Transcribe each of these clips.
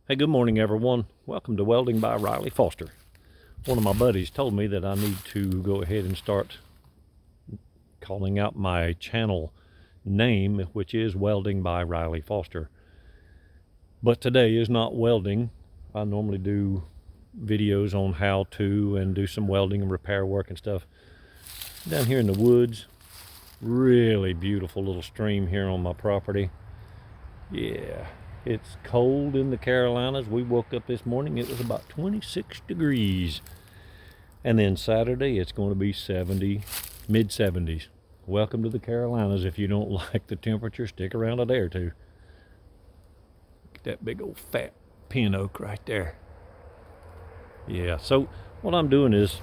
Hey, good morning, everyone. Welcome to Welding by Riley Foster. One of my buddies told me that I need to go ahead and start calling out my channel name, which is Welding by Riley Foster. But today is not welding. I normally do videos on how to and do some welding and repair work and stuff. Down here in the woods, really beautiful little stream here on my property. Yeah. It's cold in the Carolinas. We woke up this morning, it was about 26 degrees. And then Saturday, it's going to be 70, mid 70s. Welcome to the Carolinas. If you don't like the temperature, stick around a day or two. Look at that big old fat pin oak right there. Yeah, so what I'm doing is,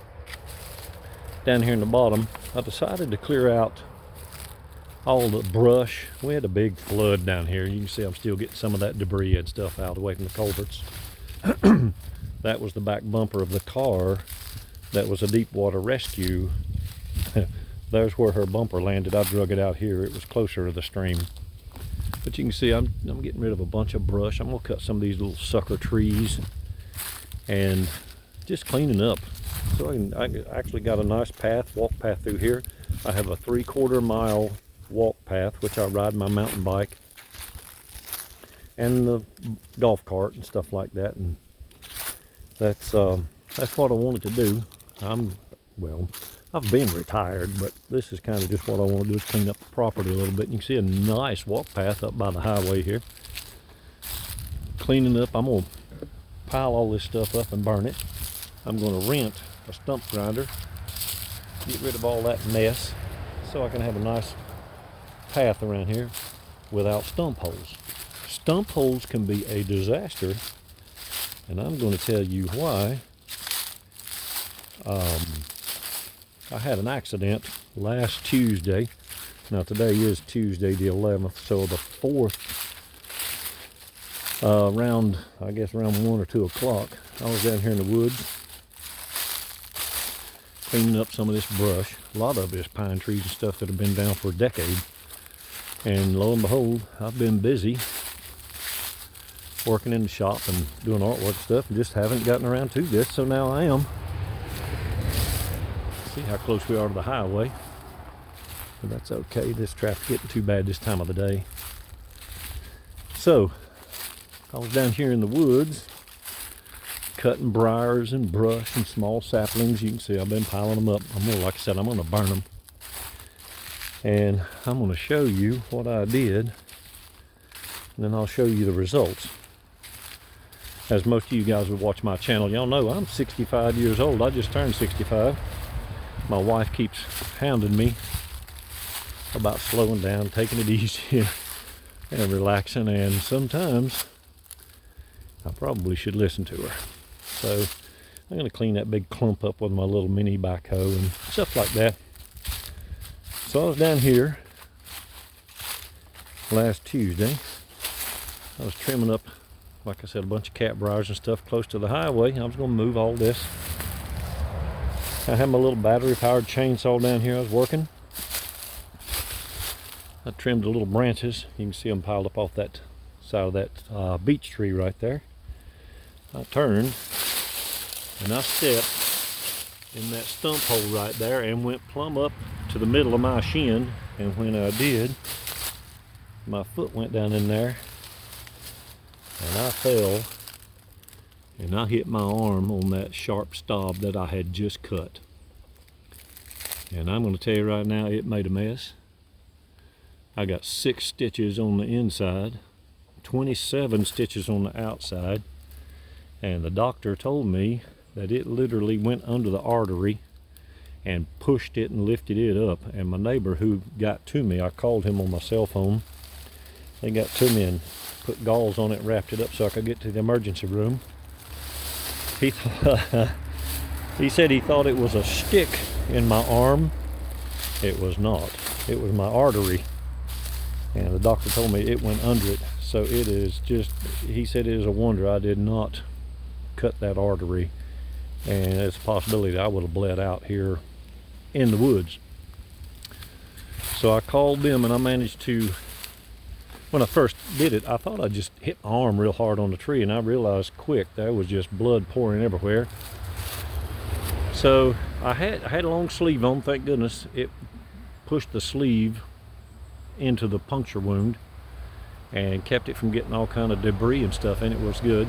down here in the bottom, I decided to clear out all the brush. We had a big flood down here. You can see I'm still getting some of that debris and stuff out away from the culverts. That was the back bumper of the car that was a deep water rescue. There's where her bumper landed. I drug it out here. It was closer to the stream. But you can see I'm getting rid of a bunch of brush. I'm gonna cut some of these little sucker trees and just cleaning up. So I actually got a nice path, walk path through here. I have a 3/4 mile walk path, which I ride my mountain bike and the golf cart and stuff like that, and that's what I wanted to do. I've been retired, but this is kind of just what I want to do, is clean up the property a little bit. You can see a nice walk path up by the highway here. Cleaning up, I'm gonna pile all this stuff up and burn it. I'm gonna rent a stump grinder, get rid of all that mess so I can have a nice path around here without stump holes. Stump holes can be a disaster, and I'm going to tell you why. I had an accident last Tuesday. Now today is Tuesday the 11th, so the 4th, around 1 or 2 o'clock, I was down here in the woods cleaning up some of this brush. A lot of it is pine trees and stuff that have been down for a decade. And lo and behold, I've been busy working in the shop and doing artwork stuff and just haven't gotten around to this. So now I am. See how close we are to the highway. But that's okay. This traffic getting too bad this time of the day. So I was down here in the woods cutting briars and brush and small saplings. You can see I've been piling them up. Like I said, I'm going to burn them. And I'm going to show you what I did, and then I'll show you the results. As most of you guys who watch my channel, y'all know I'm 65 years old. I just turned 65. My wife keeps hounding me about slowing down, taking it easy, and relaxing, and sometimes I probably should listen to her. So I'm going to clean that big clump up with my little mini backhoe and stuff like that. So I was down here last Tuesday. I was trimming up, like I said, a bunch of cat briars and stuff close to the highway. I was going to move all this. I had my little battery-powered chainsaw down here. I was working. I trimmed the little branches. You can see them piled up off that side of that beech tree right there. I turned and I stepped in that stump hole right there and went plumb up to the middle of my shin, and when I did, my foot went down in there and I fell and I hit my arm on that sharp stub that I had just cut. And I'm going to tell you right now, it made a mess. I got 6 stitches on the inside, 27 stitches on the outside, and the doctor told me that it literally went under the artery and pushed it and lifted it up. And my neighbor who got to me, I called him on my cell phone. They got to me and put gauze on it and wrapped it up so I could get to the emergency room. He said he thought it was a stick in my arm. It was not. It was my artery. And the doctor told me it went under it. So it is just, he said it is a wonder I did not cut that artery. And it's a possibility that I would have bled out here in the woods. So I called them and I managed to when I first did it, I thought I just hit my arm real hard on the tree, and I realized quick there was just blood pouring everywhere. So I had a long sleeve on, thank goodness. It pushed the sleeve into the puncture wound and kept it from getting all kind of debris and stuff, and it was good.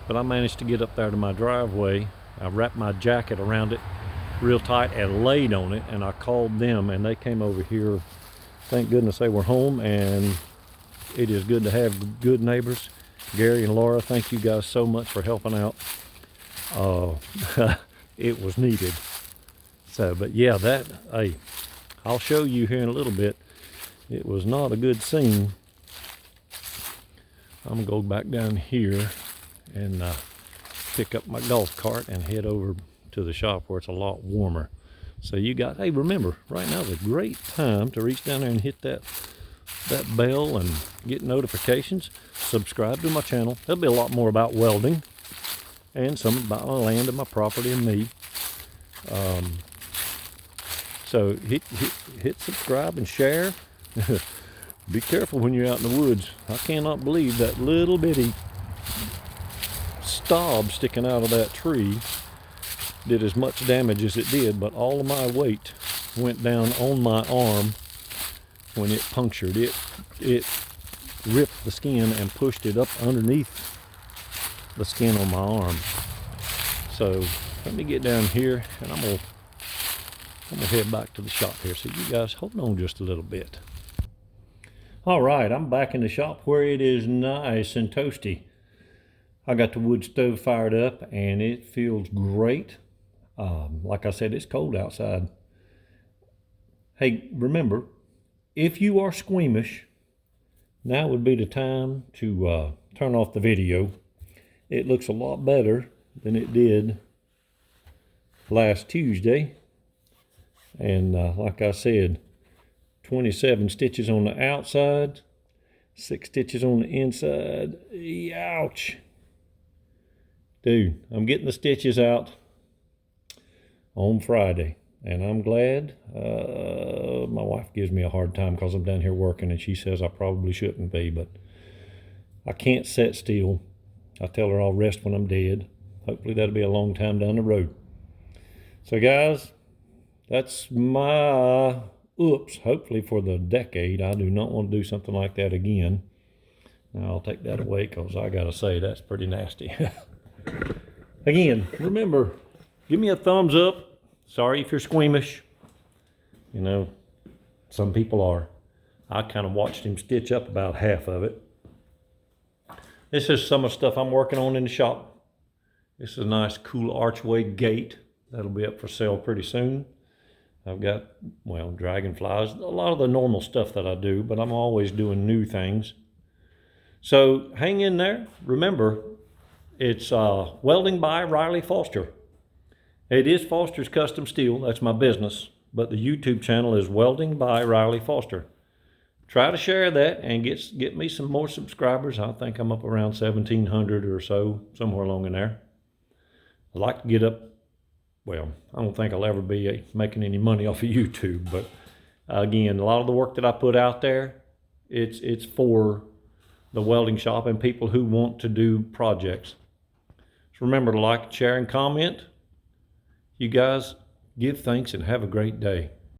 But I managed to get up there to my driveway. I wrapped my jacket around it real tight and laid on it, and I called them, and they came over here. Thank goodness they were home, and it is good to have good neighbors. Gary and Laura, thank you guys so much for helping out. It was needed. So, but yeah, hey, I'll show you here in a little bit. It was not a good scene. I'm gonna go back down here and pick up my golf cart and head over to the shop where it's a lot warmer. So you got, hey, remember, right now is a great time to reach down there and hit that bell and get notifications. Subscribe to my channel. There'll be a lot more about welding and some about my land and my property and me. So hit subscribe and share. Be careful when you're out in the woods. I cannot believe that little bitty stub sticking out of that tree did as much damage as it did, but all of my weight went down on my arm when it punctured. It ripped the skin and pushed it up underneath the skin on my arm. So let me get down here, and I'm gonna head back to the shop here. So you guys hold on just a little bit. All right, I'm back in the shop where it is nice and toasty. I got the wood stove fired up and it feels great. Like I said, it's cold outside. Hey, remember, if you are squeamish, now would be the time to turn off the video. It looks a lot better than it did last Tuesday. And like I said, 27 stitches on the outside, 6 stitches on the inside. Ouch. Dude, I'm getting the stitches out on Friday, and I'm glad. My wife gives me a hard time because I'm down here working, and she says I probably shouldn't be, but I can't sit still. I tell her I'll rest when I'm dead. Hopefully that'll be a long time down the road. So guys, that's my oops, hopefully for the decade. I do not want to do something like that again. Now I'll take that away because I gotta say that's pretty nasty. Again, remember, give me a thumbs up. Sorry if you're squeamish. You know, some people are. I kind of watched him stitch up about half of it. This is some of the stuff I'm working on in the shop. This is a nice cool archway gate. That'll be up for sale pretty soon. I've got, well, dragonflies, a lot of the normal stuff that I do, but I'm always doing new things. So hang in there. Remember, it's Welding by Riley Foster. It is Foster's Custom Steel. That's my business. But the YouTube channel is Welding by Riley Foster. Try to share that and get me some more subscribers. I think I'm up around 1,700 or so, somewhere along in there. I'd like to get up. Well, I don't think I'll ever be making any money off of YouTube, but again, a lot of the work that I put out there, it's for the welding shop and people who want to do projects. So remember to like, share, and comment. You guys give thanks and have a great day.